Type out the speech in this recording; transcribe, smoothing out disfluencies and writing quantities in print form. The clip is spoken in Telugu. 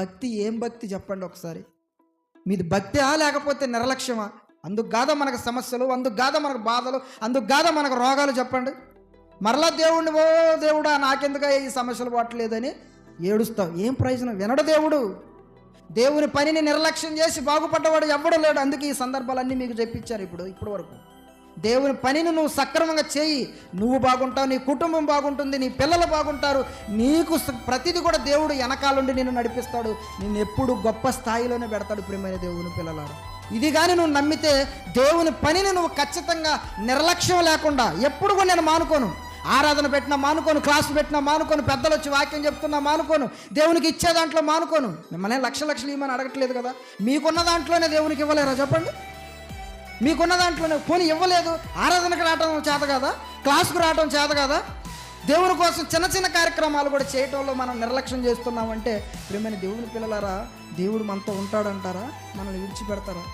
భక్తి ఏం భక్తి చెప్పండి ఒకసారి. మీది భక్తియా లేకపోతే నిర్లక్ష్యమా? అందుకు కాదా మనకు సమస్యలు, అందుకు కాదా మనకు బాధలు, అందుకు కాదా మనకు రోగాలు చెప్పండి. మరలా దేవుడిని ఓ దేవుడా నాకెందుక ఈ సమస్యలు పట్టలేదని ఏడుస్తావు. ఏం ప్రయోజనం? వినడు దేవుడు. దేవుని పనిని నిర్లక్ష్యం చేసి బాగుపడ్డవాడు ఎవ్వడు లేడు. అందుకే ఈ సందర్భాలన్నీ మీకు చెప్పించారు ఇప్పుడు వరకు. దేవుని పనిని నువ్వు సక్రమంగా చేయి, నువ్వు బాగుంటావు, నీ కుటుంబం బాగుంటుంది, నీ పిల్లలు బాగుంటారు, నీకు ప్రతిదీ కూడా దేవుడు వెనకాలండి నిన్ను నడిపిస్తాడు, నిన్ను ఎప్పుడు గొప్ప స్థాయిలోనే పెడతాడు. ప్రియమైన దేవుని పిల్లలారా, ఇది కానీ నువ్వు నమ్మితే దేవుని పనిని నువ్వు ఖచ్చితంగా నిర్లక్ష్యం లేకుండా ఎప్పుడు కూడా నేను మానుకోను, ఆరాధన పెట్టినా మానుకోను, క్లాసు పెట్టినా మానుకోను, పెద్దలు వచ్చి వాక్యం చెప్తున్నా మానుకోను, దేవునికి ఇచ్చే దాంట్లో మానుకోను. మిమ్మల్ని లక్షలు ఇవ్వమని అడగట్లేదు కదా. మీకున్న దాంట్లోనే దేవునికి ఇవ్వలేరా చెప్పండి? మీకున్న దాంట్లోనే పోనీ ఇవ్వలేదు, ఆరాధనకు రావడం చేత కదా, క్లాసుకు రావడం చేత కదా, దేవుని కోసం చిన్న చిన్న కార్యక్రమాలు కూడా చేయటంలో మనం నిర్లక్ష్యం చేస్తున్నామంటే ప్రియమైన దేవుని పిల్లలారా, దేవుడు మనతో ఉంటాడంటారా? మనల్ని విడిచిపెడతారా?